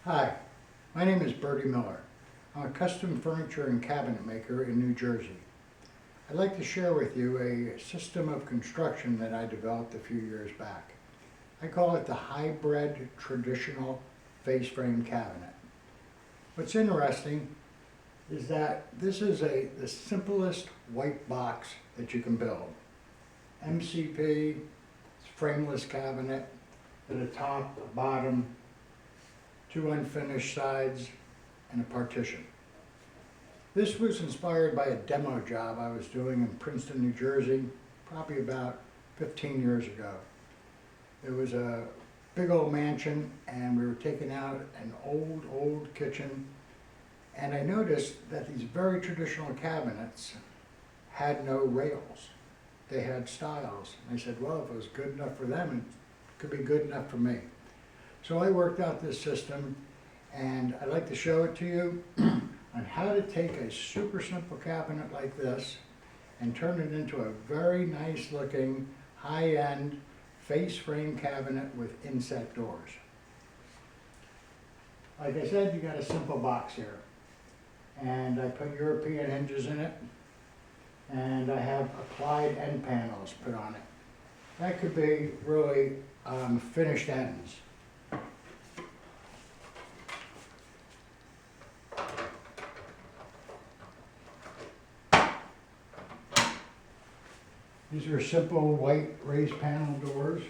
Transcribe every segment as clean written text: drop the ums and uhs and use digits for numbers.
Hi, my name is Bertie Miller. I'm a custom furniture and cabinet maker in New Jersey. I'd like to share with you a system of construction that I developed a few years back. I call it the hybrid traditional face frame cabinet. What's interesting is that this is the simplest white box that you can build. MCP, frameless cabinet, with a top, a bottom, two unfinished sides, and a partition. This was inspired by a demo job I was doing in Princeton, New Jersey, probably about 15 years ago. It was a big old mansion, and we were taking out an old kitchen, and I noticed that these very traditional cabinets had no rails. They had stiles. And I said, well, if it was good enough for them, it could be good enough for me. So I worked out this system, and I'd like to show it to you on how to take a super simple cabinet like this and turn it into a very nice looking, high-end face frame cabinet with inset doors. Like I said, you got a simple box here. And I put European hinges in it, and I have applied end panels put on it. That could be really finished ends. These are simple white raised panel doors.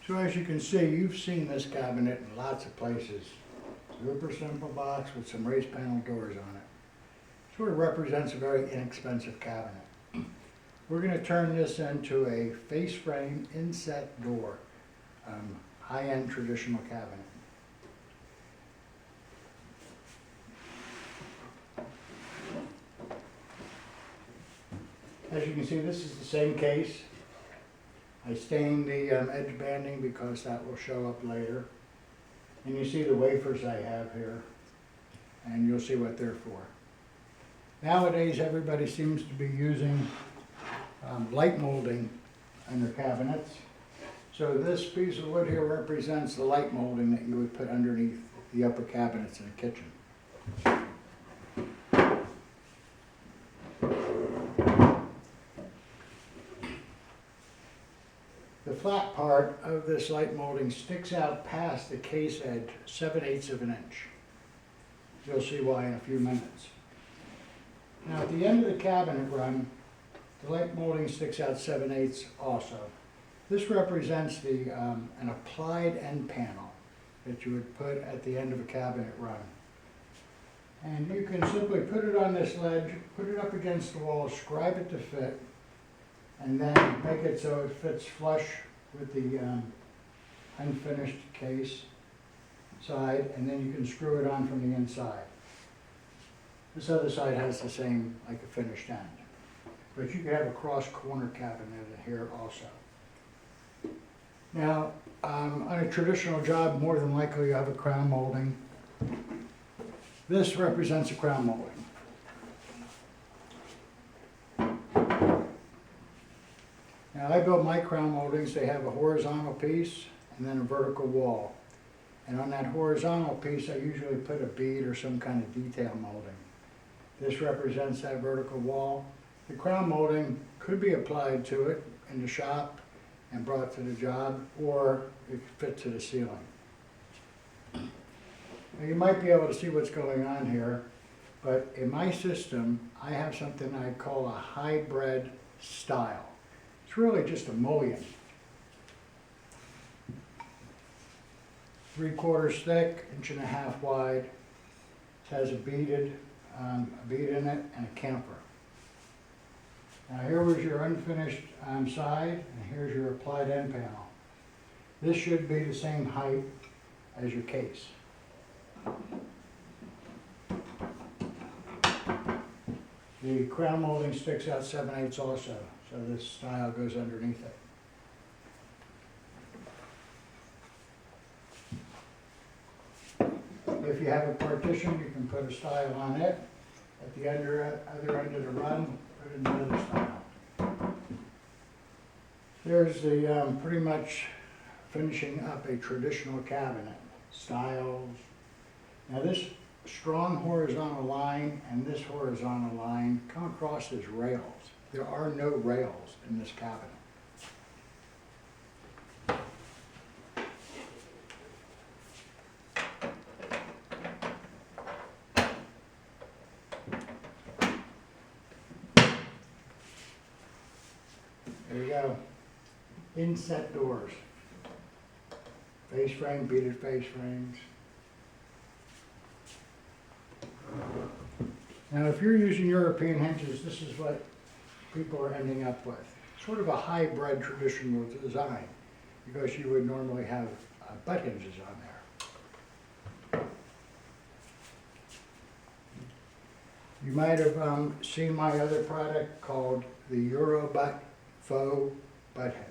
So as you can see, you've seen this cabinet in lots of places. Super simple box with some raised panel doors on it. Sort of represents a very inexpensive cabinet. We're going to turn this into a face frame inset door, high-end traditional cabinet. As you can see, this is the same case. I stained the edge banding because that will show up later. And you see the wafers I have here, and you'll see what they're for. Nowadays, everybody seems to be using light molding in their cabinets. So this piece of wood here represents the light molding that you would put underneath the upper cabinets in a kitchen. The flat part of this light molding sticks out past the case edge 7/8 of an inch. You'll see why in a few minutes. Now at the end of the cabinet run, the light molding sticks out 7/8 also. This represents an applied end panel that you would put at the end of a cabinet run. And you can simply put it on this ledge, put it up against the wall, scribe it to fit, and then make it so it fits flush with the unfinished case side, and then you can screw it on from the inside. This other side has the same, like a finished end. But you could have a cross corner cabinet here also. Now, on a traditional job, more than likely you have a crown molding. This represents a crown molding. Now, I built my crown moldings. They have a horizontal piece and then a vertical wall. And on that horizontal piece, I usually put a bead or some kind of detail molding. This represents that vertical wall. The crown molding could be applied to it in the shop and brought to the job, or it could fit to the ceiling. Now you might be able to see what's going on here, but in my system, I have something I call a hybrid style. It's really just a mullion. 3/4 thick, 1.5 inches wide. It has a bead in it and a camphor. Now here was your unfinished side, and here's your applied end panel. This should be the same height as your case. The crown molding sticks out 7/8 also, so this style goes underneath it. If you have a partition, you can put a stile on it. At the other end of the run, put another stile. There's the pretty much finishing up a traditional cabinet. Stiles. Now this strong horizontal line and this horizontal line come across as rails. There are no rails in this cabinet. There you go. Inset doors. Face frame, beaded face frames. Now if you're using European hinges, this is what people are ending up with. Sort of a hybrid traditional design, because you would normally have butt hinges on there. You might have seen my other product called the EuroButt Faux butt hinge.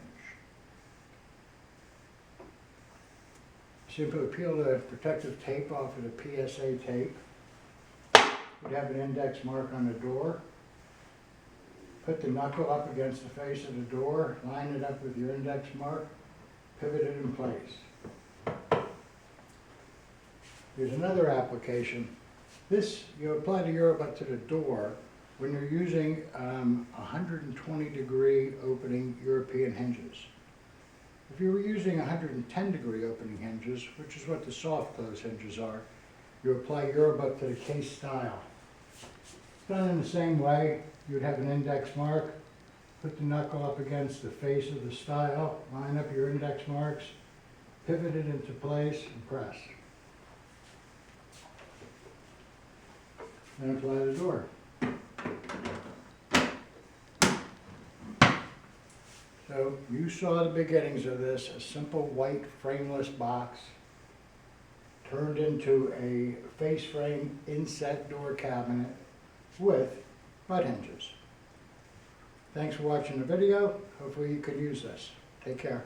Simply peel the protective tape off of the PSA tape. You'd have an index mark on the door. Put the knuckle up against the face of the door, line it up with your index mark, pivot it in place. Here's another application. This, you apply the EuroButt to the door when you're using 120-degree opening European hinges. If you were using 110-degree opening hinges, which is what the soft close hinges are, you apply EuroButt to the case stile. It's done in the same way. You'd have an index mark, put the knuckle up against the face of the stile, line up your index marks, pivot it into place, and press. Then apply the door. So you saw the beginnings of this, a simple white frameless box turned into a face frame inset door cabinet with butt hinges. Thanks for watching the video. Hopefully you can use this. Take care.